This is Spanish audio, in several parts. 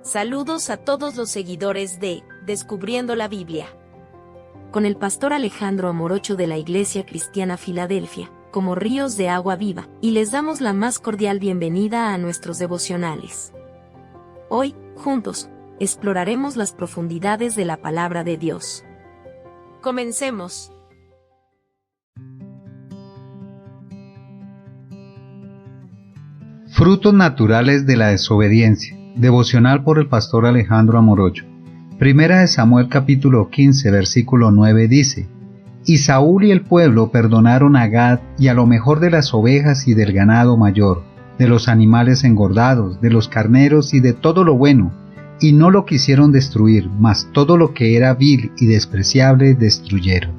Saludos a todos los seguidores de Descubriendo la Biblia. Con el pastor Alejandro Amorocho de la Iglesia Cristiana Filadelfia, como ríos de agua viva, y les damos la más cordial bienvenida a nuestros devocionales. Hoy, juntos, exploraremos las profundidades de la palabra de Dios. Comencemos. Frutos naturales de la desobediencia. Devocional por el pastor Alejandro Amorocho. Primera de Samuel capítulo 15 versículo 9 dice: Y Saúl y el pueblo perdonaron a Gad y a lo mejor de las ovejas y del ganado mayor, de los animales engordados, de los carneros y de todo lo bueno, y no lo quisieron destruir, mas todo lo que era vil y despreciable destruyeron.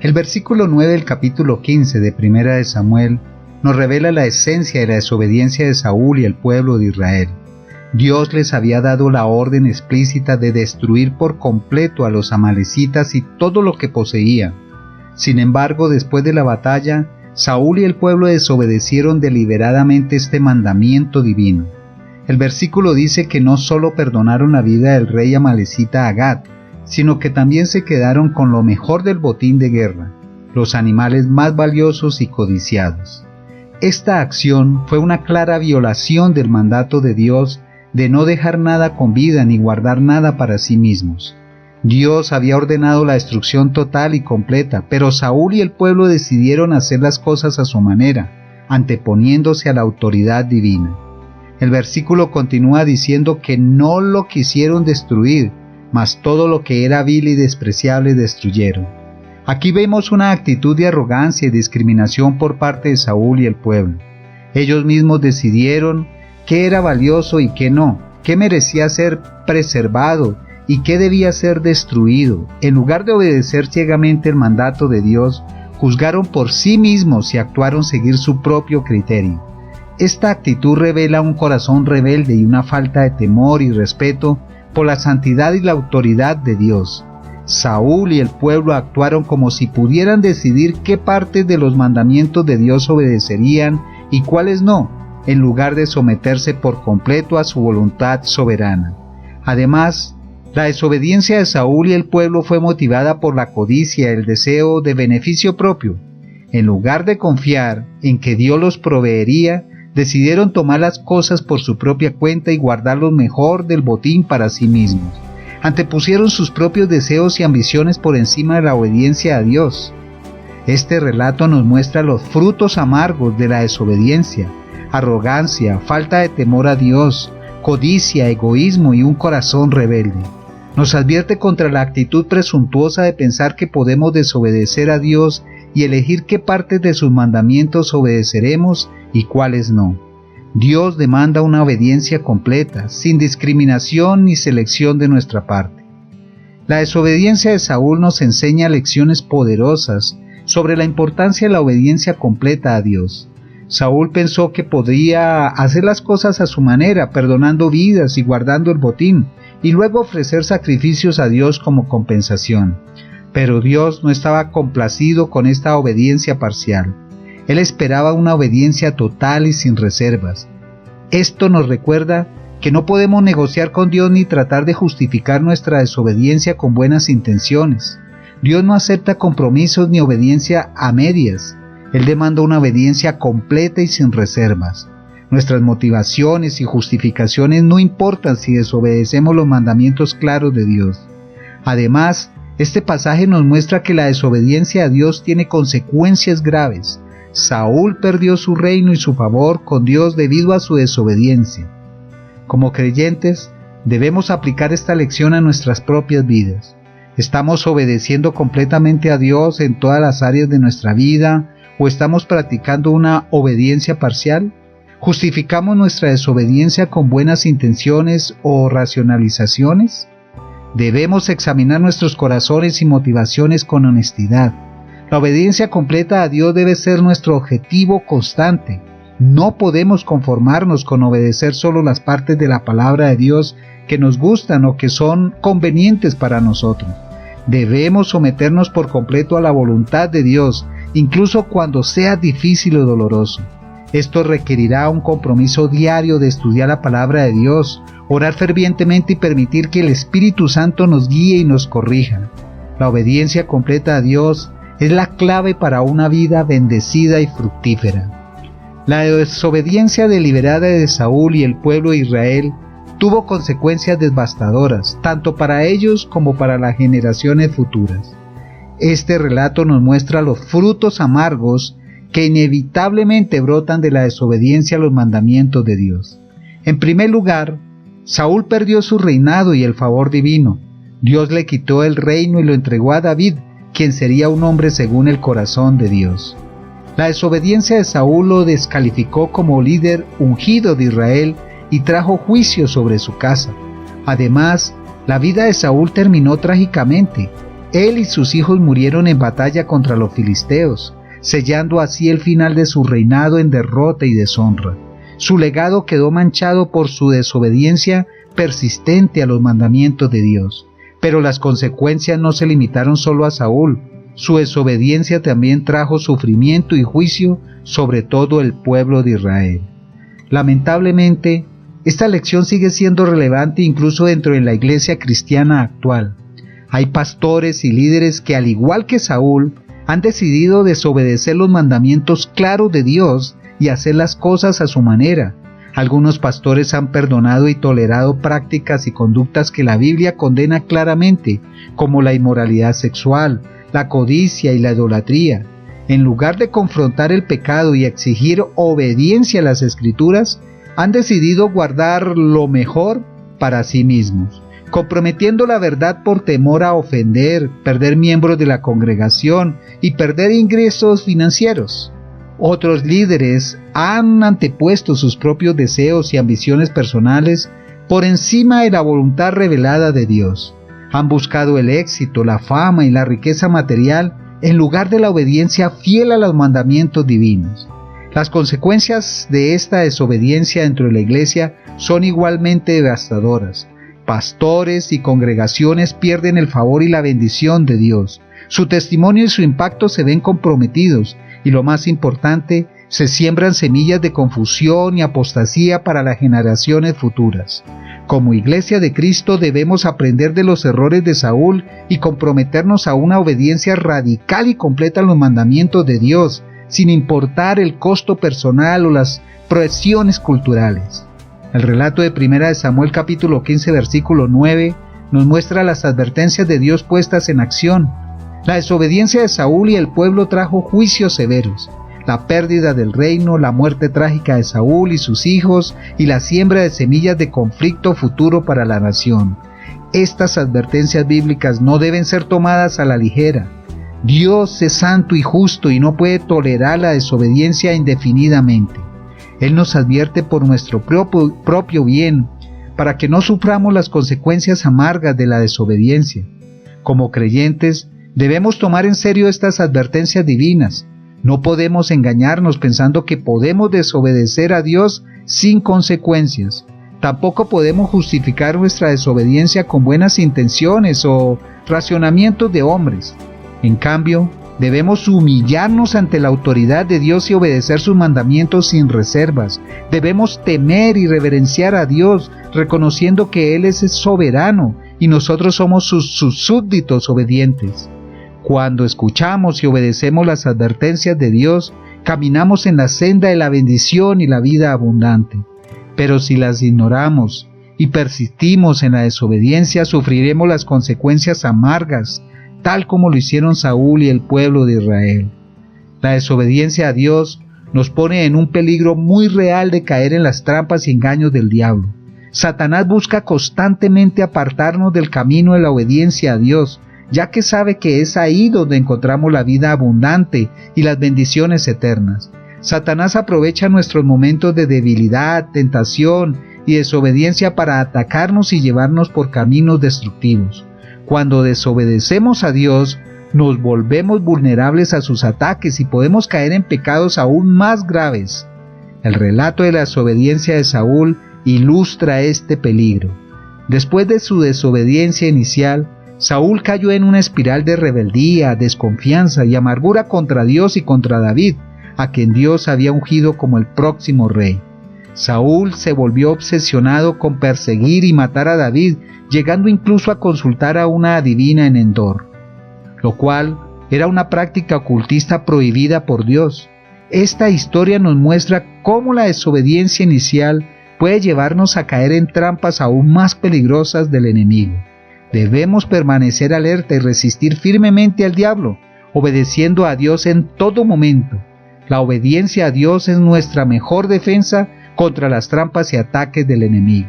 El versículo 9 del capítulo 15 de Primera de Samuel nos revela la esencia de la desobediencia de Saúl y el pueblo de Israel. Dios les había dado la orden explícita de destruir por completo a los amalecitas y todo lo que poseían. Sin embargo, después de la batalla, Saúl y el pueblo desobedecieron deliberadamente este mandamiento divino. El versículo dice que no solo perdonaron la vida del rey amalecita Agag, sino que también se quedaron con lo mejor del botín de guerra, los animales más valiosos y codiciados. Esta acción fue una clara violación del mandato de Dios de no dejar nada con vida ni guardar nada para sí mismos. Dios había ordenado la destrucción total y completa, pero Saúl y el pueblo decidieron hacer las cosas a su manera, anteponiéndose a la autoridad divina. El versículo continúa diciendo que no lo quisieron destruir, mas todo lo que era vil y despreciable destruyeron. Aquí vemos una actitud de arrogancia y discriminación por parte de Saúl y el pueblo. Ellos mismos decidieron qué era valioso y qué no, qué merecía ser preservado y qué debía ser destruido. En lugar de obedecer ciegamente el mandato de Dios, juzgaron por sí mismos y actuaron seguir su propio criterio. Esta actitud revela un corazón rebelde y una falta de temor y respeto por la santidad y la autoridad de Dios. Saúl y el pueblo actuaron como si pudieran decidir qué partes de los mandamientos de Dios obedecerían y cuáles no, en lugar de someterse por completo a su voluntad soberana. Además, la desobediencia de Saúl y el pueblo fue motivada por la codicia y el deseo de beneficio propio. En lugar de confiar en que Dios los proveería, decidieron tomar las cosas por su propia cuenta y guardar lo mejor del botín para sí mismos. Antepusieron sus propios deseos y ambiciones por encima de la obediencia a Dios. Este relato nos muestra los frutos amargos de la desobediencia: arrogancia, falta de temor a Dios, codicia, egoísmo y un corazón rebelde. Nos advierte contra la actitud presuntuosa de pensar que podemos desobedecer a Dios y elegir qué partes de sus mandamientos obedeceremos y cuáles no. Dios demanda una obediencia completa, sin discriminación ni selección de nuestra parte. La desobediencia de Saúl nos enseña lecciones poderosas sobre la importancia de la obediencia completa a Dios. Saúl pensó que podía hacer las cosas a su manera, perdonando vidas y guardando el botín, y luego ofrecer sacrificios a Dios como compensación. Pero Dios no estaba complacido con esta obediencia parcial. Él esperaba una obediencia total y sin reservas. Esto nos recuerda que no podemos negociar con Dios ni tratar de justificar nuestra desobediencia con buenas intenciones. Dios no acepta compromisos ni obediencia a medias. Él demanda una obediencia completa y sin reservas. Nuestras motivaciones y justificaciones no importan si desobedecemos los mandamientos claros de Dios. Además, este pasaje nos muestra que la desobediencia a Dios tiene consecuencias graves. Saúl perdió su reino y su favor con Dios debido a su desobediencia. Como creyentes, debemos aplicar esta lección a nuestras propias vidas. ¿Estamos obedeciendo completamente a Dios en todas las áreas de nuestra vida o estamos practicando una obediencia parcial? ¿Justificamos nuestra desobediencia con buenas intenciones o racionalizaciones? Debemos examinar nuestros corazones y motivaciones con honestidad. La obediencia completa a Dios debe ser nuestro objetivo constante. No podemos conformarnos con obedecer solo las partes de la palabra de Dios que nos gustan o que son convenientes para nosotros. Debemos someternos por completo a la voluntad de Dios, incluso cuando sea difícil o doloroso. Esto requerirá un compromiso diario de estudiar la palabra de Dios, orar fervientemente y permitir que el Espíritu Santo nos guíe y nos corrija. La obediencia completa a Dios es la clave para una vida bendecida y fructífera. La desobediencia deliberada de Saúl y el pueblo de Israel tuvo consecuencias devastadoras, tanto para ellos como para las generaciones futuras. Este relato nos muestra los frutos amargos que inevitablemente brotan de la desobediencia a los mandamientos de Dios. En primer lugar, Saúl perdió su reinado y el favor divino. Dios le quitó el reino y lo entregó a David, quien sería un hombre según el corazón de Dios. La desobediencia de Saúl lo descalificó como líder ungido de Israel y trajo juicio sobre su casa. Además, la vida de Saúl terminó trágicamente. Él y sus hijos murieron en batalla contra los filisteos, sellando así el final de su reinado en derrota y deshonra. Su legado quedó manchado por su desobediencia persistente a los mandamientos de Dios. Pero las consecuencias no se limitaron solo a Saúl. Su desobediencia también trajo sufrimiento y juicio sobre todo el pueblo de Israel. Lamentablemente, esta lección sigue siendo relevante incluso dentro de la iglesia cristiana actual. Hay pastores y líderes que, al igual que Saúl, han decidido desobedecer los mandamientos claros de Dios y hacer las cosas a su manera. Algunos pastores han perdonado y tolerado prácticas y conductas que la Biblia condena claramente, como la inmoralidad sexual, la codicia y la idolatría. En lugar de confrontar el pecado y exigir obediencia a las Escrituras, han decidido guardar lo mejor para sí mismos, comprometiendo la verdad por temor a ofender, perder miembros de la congregación y perder ingresos financieros. Otros líderes han antepuesto sus propios deseos y ambiciones personales por encima de la voluntad revelada de Dios. Han buscado el éxito, la fama y la riqueza material en lugar de la obediencia fiel a los mandamientos divinos. Las consecuencias de esta desobediencia dentro de la iglesia son igualmente devastadoras. Pastores y congregaciones pierden el favor y la bendición de Dios. Su testimonio y su impacto se ven comprometidos y, lo más importante, se siembran semillas de confusión y apostasía para las generaciones futuras. Como Iglesia de Cristo debemos aprender de los errores de Saúl y comprometernos a una obediencia radical y completa a los mandamientos de Dios, sin importar el costo personal o las presiones culturales. El relato de 1 Samuel capítulo 15 versículo 9 nos muestra las advertencias de Dios puestas en acción. La desobediencia de Saúl y el pueblo trajo juicios severos. La pérdida del reino, la muerte trágica de Saúl y sus hijos y la siembra de semillas de conflicto futuro para la nación. Estas advertencias bíblicas no deben ser tomadas a la ligera. Dios es santo y justo y no puede tolerar la desobediencia indefinidamente. Él nos advierte por nuestro propio bien, para que no suframos las consecuencias amargas de la desobediencia. Como creyentes, debemos tomar en serio estas advertencias divinas. No podemos engañarnos pensando que podemos desobedecer a Dios sin consecuencias. Tampoco podemos justificar nuestra desobediencia con buenas intenciones o racionamientos de hombres. En cambio, debemos humillarnos ante la autoridad de Dios y obedecer sus mandamientos sin reservas. Debemos temer y reverenciar a Dios, reconociendo que Él es soberano y nosotros somos sus súbditos obedientes. Cuando escuchamos y obedecemos las advertencias de Dios, caminamos en la senda de la bendición y la vida abundante. Pero si las ignoramos y persistimos en la desobediencia, sufriremos las consecuencias amargas, tal como lo hicieron Saúl y el pueblo de Israel. La desobediencia a Dios nos pone en un peligro muy real de caer en las trampas y engaños del diablo. Satanás busca constantemente apartarnos del camino de la obediencia a Dios, ya que sabe que es ahí donde encontramos la vida abundante y las bendiciones eternas. Satanás aprovecha nuestros momentos de debilidad, tentación y desobediencia para atacarnos y llevarnos por caminos destructivos. Cuando desobedecemos a Dios, nos volvemos vulnerables a sus ataques y podemos caer en pecados aún más graves. El relato de la desobediencia de Saúl ilustra este peligro. Después de su desobediencia inicial, Saúl cayó en una espiral de rebeldía, desconfianza y amargura contra Dios y contra David, a quien Dios había ungido como el próximo rey. Saúl se volvió obsesionado con perseguir y matar a David, llegando incluso a consultar a una adivina en Endor, lo cual era una práctica ocultista prohibida por Dios. Esta historia nos muestra cómo la desobediencia inicial puede llevarnos a caer en trampas aún más peligrosas del enemigo. Debemos permanecer alerta y resistir firmemente al diablo, obedeciendo a Dios en todo momento. La obediencia a Dios es nuestra mejor defensa contra las trampas y ataques del enemigo.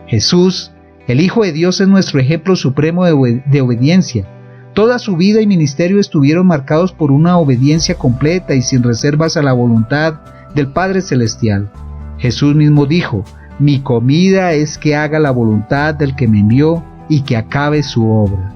Jesús, el Hijo de Dios, es nuestro ejemplo supremo de obediencia. Toda su vida y ministerio estuvieron marcados por una obediencia completa y sin reservas a la voluntad del Padre Celestial. Jesús mismo dijo: «Mi comida es que haga la voluntad del que me envió y que acabe su obra».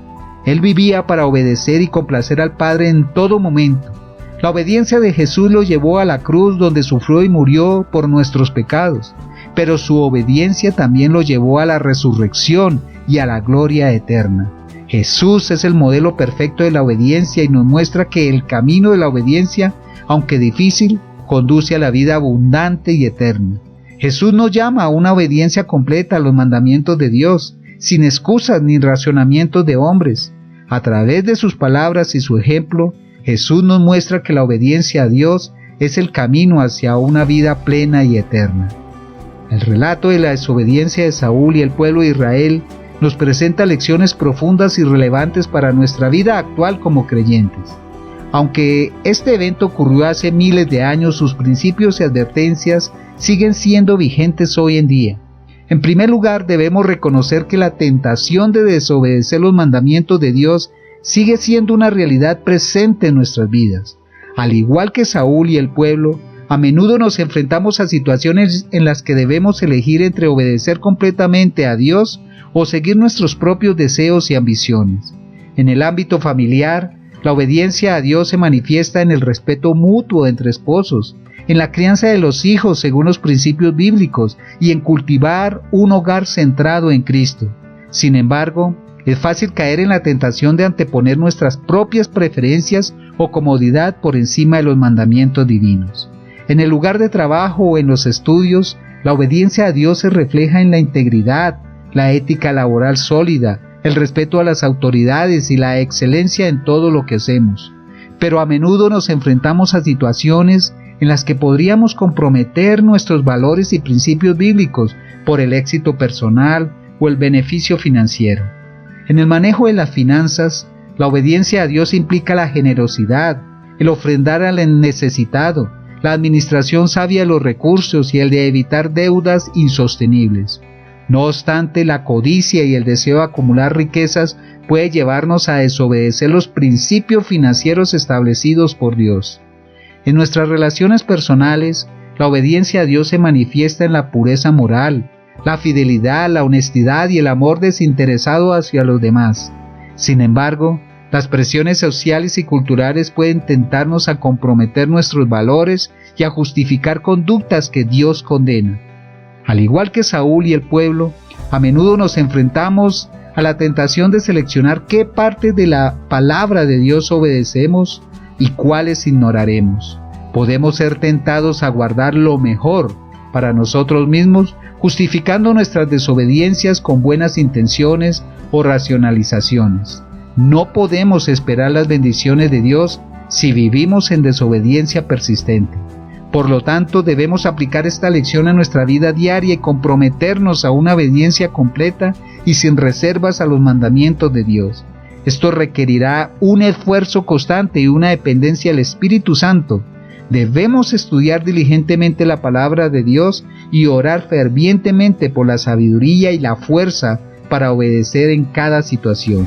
Él vivía para obedecer y complacer al Padre en todo momento. La obediencia de Jesús lo llevó a la cruz, donde sufrió y murió por nuestros pecados, pero su obediencia también lo llevó a la resurrección y a la gloria eterna. Jesús es el modelo perfecto de la obediencia y nos muestra que el camino de la obediencia, aunque difícil, conduce a la vida abundante y eterna. Jesús nos llama a una obediencia completa a los mandamientos de Dios, sin excusas ni racionamientos de hombres. A través de sus palabras y su ejemplo, Jesús nos muestra que la obediencia a Dios es el camino hacia una vida plena y eterna. El relato de la desobediencia de Saúl y el pueblo de Israel nos presenta lecciones profundas y relevantes para nuestra vida actual como creyentes. Aunque este evento ocurrió hace miles de años, sus principios y advertencias siguen siendo vigentes hoy en día. En primer lugar, debemos reconocer que la tentación de desobedecer los mandamientos de Dios sigue siendo una realidad presente en nuestras vidas. Al igual que Saúl y el pueblo, a menudo nos enfrentamos a situaciones en las que debemos elegir entre obedecer completamente a Dios o seguir nuestros propios deseos y ambiciones. En el ámbito familiar, la obediencia a Dios se manifiesta en el respeto mutuo entre esposos, en la crianza de los hijos según los principios bíblicos y en cultivar un hogar centrado en Cristo. Sin embargo, es fácil caer en la tentación de anteponer nuestras propias preferencias o comodidad por encima de los mandamientos divinos. En el lugar de trabajo o en los estudios, la obediencia a Dios se refleja en la integridad, la ética laboral sólida, el respeto a las autoridades y la excelencia en todo lo que hacemos. Pero a menudo nos enfrentamos a situaciones en las que podríamos comprometer nuestros valores y principios bíblicos por el éxito personal o el beneficio financiero. En el manejo de las finanzas, la obediencia a Dios implica la generosidad, el ofrendar al necesitado, la administración sabia de los recursos y el de evitar deudas insostenibles. No obstante, la codicia y el deseo de acumular riquezas puede llevarnos a desobedecer los principios financieros establecidos por Dios. En nuestras relaciones personales, la obediencia a Dios se manifiesta en la pureza moral, la fidelidad, la honestidad y el amor desinteresado hacia los demás. Sin embargo, las presiones sociales y culturales pueden tentarnos a comprometer nuestros valores y a justificar conductas que Dios condena. Al igual que Saúl y el pueblo, a menudo nos enfrentamos a la tentación de seleccionar qué partes de la palabra de Dios obedecemos y cuáles ignoraremos. Podemos ser tentados a guardar lo mejor para nosotros mismos, justificando nuestras desobediencias con buenas intenciones o racionalizaciones. No podemos esperar las bendiciones de Dios si vivimos en desobediencia persistente. Por lo tanto, debemos aplicar esta lección a nuestra vida diaria y comprometernos a una obediencia completa y sin reservas a los mandamientos de Dios. Esto requerirá un esfuerzo constante y una dependencia del Espíritu Santo. Debemos estudiar diligentemente la palabra de Dios y orar fervientemente por la sabiduría y la fuerza para obedecer en cada situación.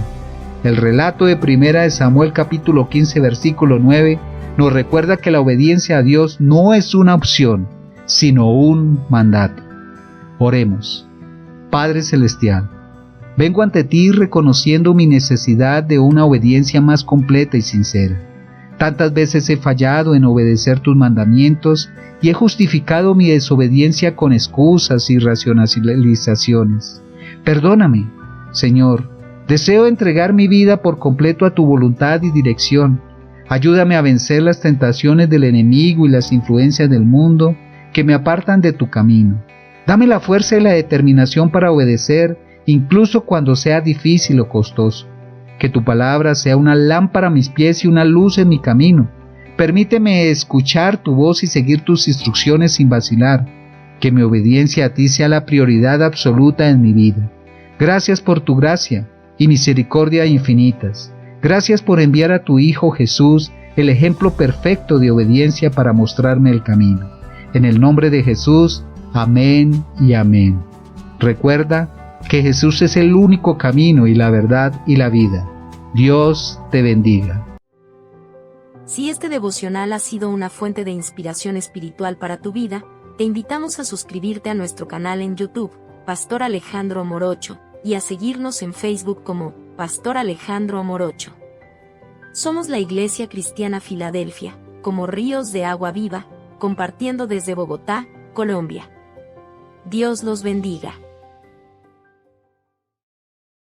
El relato de 1 Samuel capítulo 15 versículo 9 nos recuerda que la obediencia a Dios no es una opción, sino un mandato. Oremos. Padre Celestial, vengo ante ti reconociendo mi necesidad de una obediencia más completa y sincera. Tantas veces he fallado en obedecer tus mandamientos y he justificado mi desobediencia con excusas y racionalizaciones. Perdóname, Señor. Deseo entregar mi vida por completo a tu voluntad y dirección. Ayúdame a vencer las tentaciones del enemigo y las influencias del mundo que me apartan de tu camino. Dame la fuerza y la determinación para obedecer, incluso cuando sea difícil o costoso. Que tu palabra sea una lámpara a mis pies y una luz en mi camino. Permíteme escuchar tu voz y seguir tus instrucciones sin vacilar. Que mi obediencia a ti sea la prioridad absoluta en mi vida. Gracias por tu gracia y misericordia infinitas. Gracias por enviar a tu Hijo Jesús, el ejemplo perfecto de obediencia para mostrarme el camino. En el nombre de Jesús, amén y amén. Recuerda que Jesús es el único camino y la verdad y la vida. Dios te bendiga. Si este devocional ha sido una fuente de inspiración espiritual para tu vida, te invitamos a suscribirte a nuestro canal en YouTube, Pastor Alejandro Morocho, y a seguirnos en Facebook como Pastor Alejandro Morocho. Somos la Iglesia Cristiana Filadelfia, como ríos de agua viva, compartiendo desde Bogotá, Colombia. Dios los bendiga.